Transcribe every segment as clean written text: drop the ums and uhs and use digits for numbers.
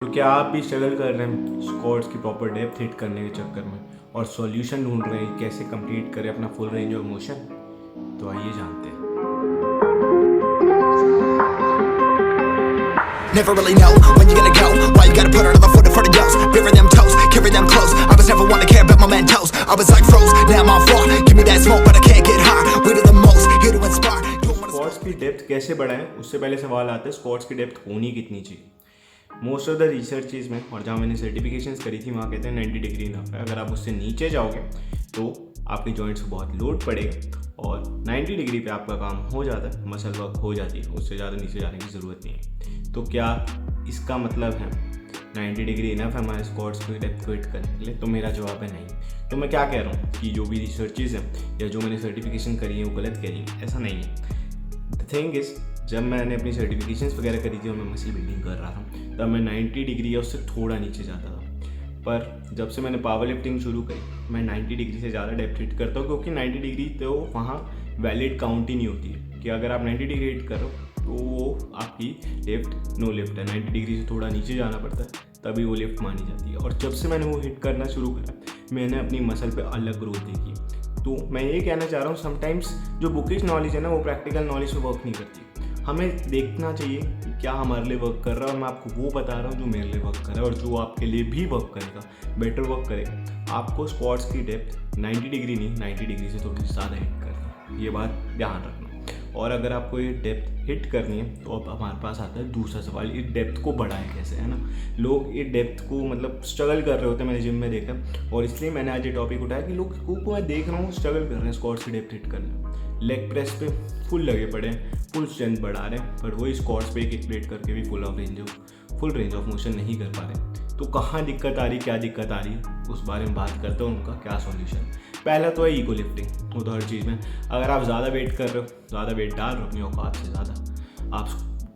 तो क्या आप भी स्ट्रगल कर रहे हैं स्क्वाट्स की प्रॉपर डेप्थ हिट करने के चक्कर में और सॉल्यूशन ढूंढ रहे हैं कैसे कंप्लीट करें अपना फुल रेंज ऑफ मोशन? तो आइए जानते हैं। Never really know when you're gonna go. Why you gotta put another foot in front of yours? Bury them toes, carry them close. I was never one to care about my mentos. I was like froze, now I'm on floor. Give me that smoke, but I can't get high. We do the most, here to inspire. Squats की depth कैसे बढ़ाएं, उससे पहले सवाल आता है squats की depth होनी कितनी चाहिए। मोस्ट ऑफ द रिसर्चेज में और जहाँ मैंने सर्टिफिकेशंस करी थी वहाँ कहते हैं 90 डिग्री इनफ है। अगर आप उससे नीचे जाओगे तो आपके जॉइंट्स को बहुत लोड पड़ेगा और 90 डिग्री पे आपका काम हो जाता है, मसल वर्क हो जाती है, उससे ज़्यादा नीचे जाने की ज़रूरत नहीं है। तो क्या इसका मतलब है 90 डिग्री इनफ है हमारे स्क्वाट्स को डेप्थ को हिट करने के लिए? तो मेरा जवाब है नहीं। तो मैं क्या कह रहा हूँ कि जो भी रिसर्चेज हैं या जो मैंने सर्टिफिकेशन करी है वो गलत करी है, ऐसा नहीं है। द थिंग इज़, जब मैंने अपनी सर्टिफिकेशंस वगैरह करी थी और मैं मसल बिल्डिंग कर रहा था तब मैं 90 डिग्री या उससे थोड़ा नीचे जाता था। पर जब से मैंने पावर लिफ्टिंग शुरू करी मैं 90 डिग्री से ज़्यादा डेप्थ हिट करता हूँ, क्योंकि 90 डिग्री तो वहाँ वैलिड काउंट ही नहीं होती है कि अगर आप 90 डिग्री हिट करो तो वो आपकी लिफ्ट नो लिफ्ट है। 90 डिग्री से थोड़ा नीचे जाना पड़ता है तभी वो लिफ्ट मानी जाती है। और जब से मैंने वो हिट करना शुरू करा मैंने अपनी मसल पे अलग ग्रोथ देखी। तो मैं ये कहना चाह रहा हूँ, समटाइम्स जो बुकिश नॉलेज है ना वो प्रैक्टिकल नॉलेज पे वर्क नहीं करती। हमें देखना चाहिए कि क्या हमारे लिए वर्क कर रहा है और मैं आपको वो बता रहा हूँ जो मेरे लिए वर्क कर रहा है और जो आपके लिए भी वर्क करेगा, बेटर वर्क करेगा। आपको स्क्वाट्स की डेप्थ 90 डिग्री नहीं 90 डिग्री से थोड़ी ज़्यादा हिट करनी है, ये बात ध्यान रखना। और अगर आपको ये डेप्थ हिट करनी है तो अब हमारे पास आता है दूसरा सवाल, ये डेप्थ को बढ़ाएं कैसे, है ना। लोग ये डेप्थ को मतलब स्ट्रगल कर रहे होते हैं, मैंने जिम में देखा और इसलिए मैंने आज ये टॉपिक उठाया कि लोग को मैं देख रहा हूँ स्ट्रगल कर रहे हैं स्क्वाट्स की डेप्थ हिट करने। लेग प्रेस पे फुल लगे पड़े हैं, फुल स्ट्रेंथ बढ़ा रहे हैं, पर वही स्क्वाट्स पे एक प्लेट करके भी फुल रेंज ऑफ मोशन नहीं कर पा रहे। तो कहाँ दिक्कत आ रही, क्या दिक्कत आ रही है, उस बारे में बात करते हैं, उनका क्या सॉल्यूशन। पहला तो है ईगो लिफ्टिंग। वो तो हर चीज़ में, अगर आप ज़्यादा वेट कर रहे हो, ज़्यादा वेट डाल रहे हो अपनी औकात से ज़्यादा, आप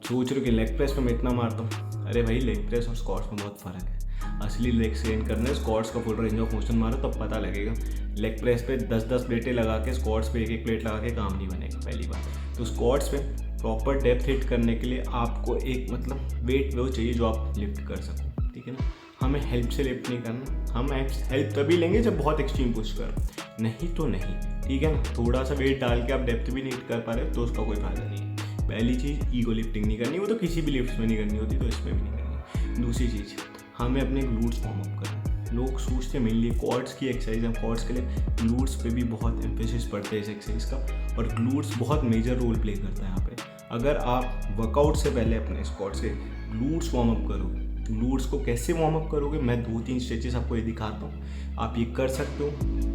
सोच रहे हो कि लेग प्रेस पे मैं इतना मारता हूँ, अरे भाई लेग प्रेस और स्क्वाट्स में बहुत फ़र्क है। असली लेग स्ट्रेन करने स्क्वाट्स का फुल रेंज ऑफ मोशन मारो तब पता लगेगा। लेग प्रेस पे 10-10 प्लेटें लगा के स्क्वाट्स पे एक प्लेट लगा के काम नहीं बनेगा, पहली बात। तो स्क्वाट्स पे प्रॉपर डेप्थ हिट करने के लिए आपको एक मतलब वेट वो चाहिए जो आप लिफ्ट कर सको, ठीक है ना। हमें हेल्प से लिफ्ट नहीं करना, हम हेल्प तभी लेंगे जब बहुत एक्सट्रीम पुश करो, नहीं तो नहीं, ठीक है ना। थोड़ा सा वेट डाल के आप डेप्थ भी नहीं हिट कर पा रहे तो उसका कोई फायदा नहीं है। पहली चीज़ ईगो लिफ्टिंग नहीं करनी, वो तो किसी भी लिफ्ट में नहीं करनी होती, तो इसमें भी नहीं करनी। दूसरी चीज़, हमें अपने ग्लूट्स वार्म अप करना। लोग सोचते मेनली क्वाड्स की एक्सरसाइज है, क्वाड्स के लिए ग्लूट्स पे भी बहुत एम्फेसिस पड़ता है इस एक्सरसाइज का, और ग्लूट्स बहुत मेजर रोल प्ले करता है यहाँ पे। अगर आप वर्कआउट से पहले अपने स्क्वाट्स के ग्लूट्स वार्म अप करो, ग्लूट्स को कैसे वार्म अप करोगे, मैं 2-3 स्ट्रेचेस आपको ये दिखाता हूँ। आप ये कर सकते हो,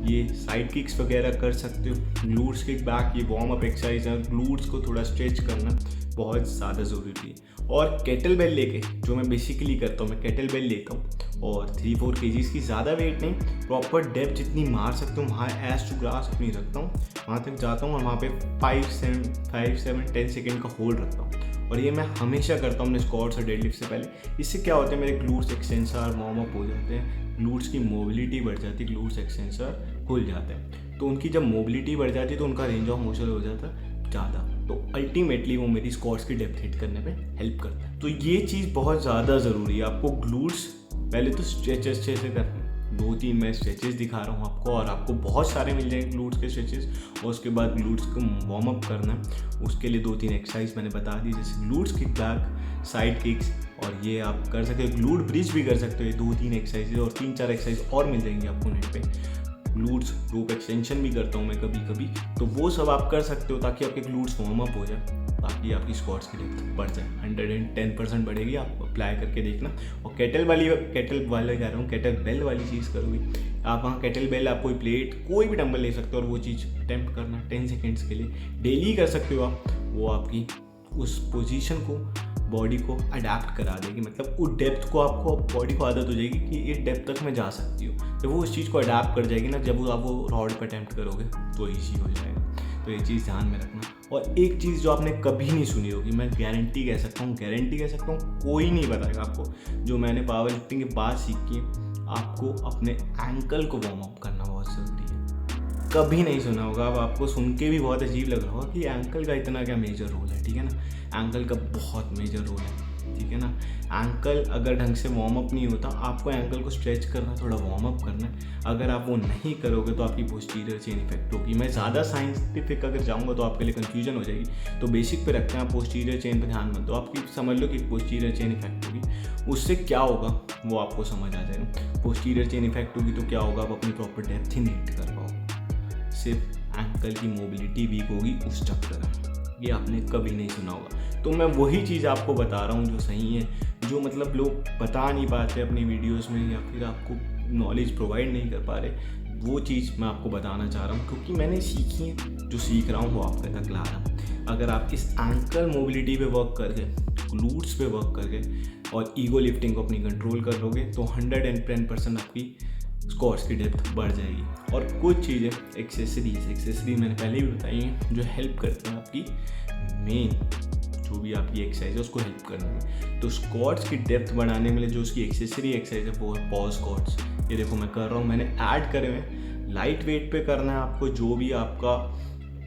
ये साइड किक्स वगैरह कर सकते हो, ग्लूट्स किक बैक, ये वार्म अप एक्सरसाइज है। ग्लूट्स को थोड़ा स्ट्रेच करना बहुत ज़्यादा ज़रूरी है। और केटल बेल लेके, जो मैं बेसिकली करता हूँ, मैं केटल बेल लेता हूँ और 3-4 kgs की ज़्यादा वेट नहीं, प्रॉपर डेप्थ जितनी मार सकता हूँ वहाँ एज टू ग्रास अपनी रखता हूँ, वहाँ तक जाता हूँ और वहाँ पे 5-7-10 सेकेंड का होल्ड रखता हूँ। और ये मैं हमेशा करता हूँ अपने स्क्वाट्स और डेडलिफ्ट से पहले। इससे क्या होता है, मेरे ग्लूट्स एक्सटेंसर वार्म अप हो जाते हैं, ग्लूट्स की मोबिलिटी बढ़ जाती है, ग्लूट्स एक्सटेंसर खुल जाते हैं। तो उनकी जब मोबिलिटी बढ़ जाती है तो उनका रेंज ऑफ मोशन हो जाता है ज़्यादा, तो अल्टीमेटली वो मेरी स्क्वाट्स की डेप्थ हिट करने में हेल्प करता है। तो ये चीज़ बहुत ज़्यादा ज़रूरी है। आपको ग्लूट्स पहले तो स्ट्रेच अच्छे से करना, 2-3 मैं स्ट्रेचेस दिखा रहा हूँ आपको और आपको बहुत सारे मिल जाएंगे ग्लूट्स के स्ट्रेचेस। और उसके बाद ग्लूट्स को वार्म अप करना है, उसके लिए 2-3 एक्सरसाइज मैंने बता दी, जैसे glutes kick back, side kicks, और ये आप कर सकते हो। ग्लूट ब्रिज भी कर सकते हो, ये 2-3 एक्सरसाइज और 3-4 एक्सरसाइज और मिल जाएंगी आपको नेट पे। ग्लूट्स रोप एक्सटेंशन भी करता हूँ मैं कभी कभी, तो वो सब आप कर सकते हो ताकि आपके ग्लूट्स वार्म अप हो जाए, ताकि आपकी स्क्वाट्स की डेप्थ बढ़ जाए। 110% बढ़ेगी, आप अप्लाई करके देखना। और केटल वाले कह रहा हूँ, केटल बेल वाली चीज़ करोगे आप, वहाँ केटल बेल आप कोई प्लेट कोई भी डंबल ले सकते हो और वो चीज़ अटेम्प्ट करना 10 सेकेंड्स के लिए डेली कर सकते हो आप। वो आपकी उस पोजीशन को, बॉडी को अडेप्ट करा देगी, मतलब उस डेप्थ को आपको बॉडी को आदत हो जाएगी कि ये डेप्थ तक मैं जा सकती हूँ। जब वो उस चीज़ को अडेप्ट कर जाएगी ना, जब आप वो रॉड पर अटेम्प्ट करोगे तो ईजी हो जाएगा। तो ये चीज़ ध्यान में रखना। और एक चीज़ जो आपने कभी नहीं सुनी होगी, मैं गारंटी कह सकता हूँ, कोई नहीं बताएगा आपको, जो मैंने पावर लिफ्टिंग के बाद सीखी, आपको अपने एंकल को वार्म अप करना बहुत ज़रूरी है। कभी नहीं सुना होगा, अब आपको सुन के भी बहुत अजीब लग रहा होगा कि एंकल का इतना क्या मेजर रोल है, ठीक है ना। एंकल का बहुत मेजर रोल है, ठीक है ना। एंकल अगर ढंग से वार्म अप नहीं होता, आपको एंकल को स्ट्रेच करना, थोड़ा वार्म अप करना है। अगर आप वो नहीं करोगे तो आपकी पोस्टीरियर चेन इफेक्ट होगी। मैं ज़्यादा साइंटिफिक अगर जाऊँगा तो आपके लिए कन्फ्यूजन हो जाएगी, तो बेसिक पे रखते हैं आप पोस्टीरियर चेन पे ध्यान मत दो, आपकी समझ लो कि पोस्टीरियर चेन इफेक्ट होगी। उससे क्या होगा वो आपको समझ आ जाएगा। पोस्टीरियर चेन इफेक्ट होगी तो क्या होगा, आप अपनी प्रॉपर डेप्थ ही नहीं हिट कर पाओगे, सिर्फ एंकल की मोबिलिटी वीक होगी उस चक्कर में। ये आपने कभी नहीं सुना होगा। तो मैं वही चीज़ आपको बता रहा हूँ जो सही है, जो मतलब लोग बता नहीं पाते अपनी वीडियोस में या फिर आपको नॉलेज प्रोवाइड नहीं कर पा रहे, वो चीज़ मैं आपको बताना चाह रहा हूँ क्योंकि मैंने सीखी है। जो सीख रहा हूँ वो आपके तक ला रहा हूँ। अगर आप इस एंकल मोबिलिटी पे वर्क करके, ग्लूट्स पे वर्क करके और ईगो लिफ्टिंग को अपनी कंट्रोल कर लोगे तो 110% आपकी स्क्वाट्स की डेप्थ बढ़ जाएगी। और कुछ चीज़ें एक्सेसरी मैंने पहले भी बताई हैं जो हेल्प करते हैं आपकी मेन जो भी आपकी एक्सरसाइज है उसको हेल्प करने में। तो स्क्वाट्स की डेप्थ बढ़ाने के लिए जो उसकी एक्सेसरी एक्सरसाइज है वो है पॉज स्क्वाट्स। ये देखो मैं कर रहा हूँ, मैंने ऐड करे हुए। लाइट वेट पे करना है आपको, जो भी आपका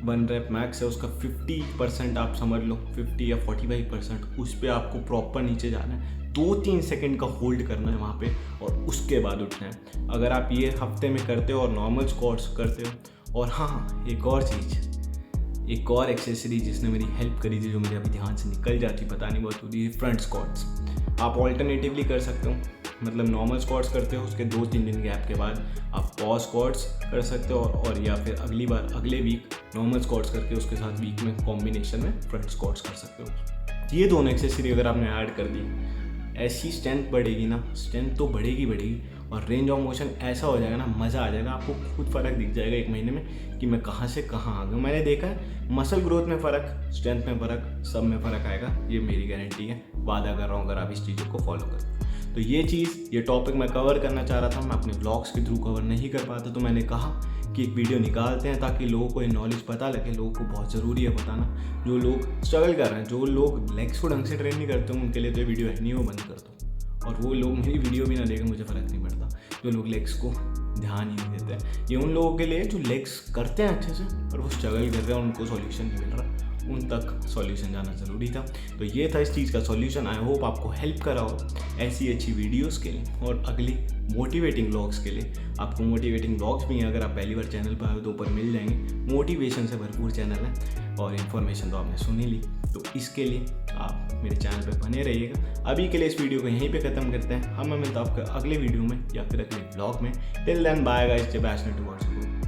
1 रेप मैक्स है उसका 50% आप समझ लो, 50 या 45% उस पर आपको प्रॉपर नीचे जाना है। 2-3 सेकंड का होल्ड करना है वहाँ पे और उसके बाद उठना है। अगर आप ये हफ्ते में करते हो और नॉर्मल स्क्वाट्स करते हो। और हाँ, एक और चीज़, एक और एक्सेसरी जिसने मेरी हेल्प करी थी, जो मेरे अभी ध्यान से निकल जाती, पता नहीं बहुत होती है, फ्रंट स्क्वाट्स। आप ऑल्टरनेटिवली कर सकते हो, मतलब नॉर्मल स्क्वाट्स करते हो, उसके 2-3 दिन गैप के बाद आप पॉज स्क्वाट्स कर सकते हो और या फिर अगले वीक नॉर्मल स्क्वाट्स करके उसके साथ वीक में कॉम्बिनेशन में फ्रंट स्क्वाट्स कर सकते हो। ये दोनों एक्सेसरी अगर आपने ऐड कर दी, ऐसी स्ट्रेंथ बढ़ेगी ना, स्ट्रेंथ तो बढ़ेगी और रेंज ऑफ मोशन ऐसा हो जाएगा ना, मज़ा आ जाएगा। आपको खुद फ़र्क दिख जाएगा 1 महीने में कि मैं कहाँ से कहाँ आ गया। मैंने देखा है मसल ग्रोथ में फ़र्क, स्ट्रेंथ में फ़र्क, सब में फ़र्क आएगा, ये मेरी गारंटी है। वादा कर रहा हूँ अगर आप इस चीज़ों को फॉलो करो। तो ये टॉपिक मैं कवर करना चाह रहा था, मैं अपने ब्लॉग्स के थ्रू कवर नहीं कर पाता, तो मैंने कहा कि एक वीडियो निकालते हैं ताकि लोगों को ये नॉलेज पता लगे। लोगों को बहुत ज़रूरी है बताना, जो लोग स्ट्रगल कर रहे हैं, जो लोग लेग्स को ढंग से ट्रेन नहीं करते उनके लिए तो ये वीडियो है नहीं, वो बंद कर दो। और वो लोग मेरी वीडियो भी ना देखें, मुझे फ़र्क नहीं पड़ता, जो लोग लेग्स को ध्यान ही नहीं देते हैं। ये उन लोगों के लिए जो लेग्स करते हैं अच्छे से और वो स्ट्रगल कर रहे हैं, उनको सॉल्यूशन नहीं मिल रहा, उन तक सॉल्यूशन जाना ज़रूरी था। तो ये था इस चीज़ का सॉल्यूशन। आई होप आपको हेल्प करा हो ऐसी अच्छी वीडियोस के लिए और अगली मोटिवेटिंग व्लॉग्स के लिए। आपको मोटिवेटिंग व्लॉग्स भी हैं, अगर आप पहली बार चैनल पर आए हो तो ऊपर मिल जाएंगे। मोटिवेशन से भरपूर चैनल है और इन्फॉर्मेशन तो आपने सुनी ली, तो इसके लिए आप मेरे चैनल पे बने रहिएगा। अभी के लिए इस वीडियो को यहीं पे ख़त्म करते हैं। हम मिलते हैं आपके अगले वीडियो में या फिर अगले ब्लॉग में। टिल देन बाय गाइस, जय वैष्णो टुवर्ड्स।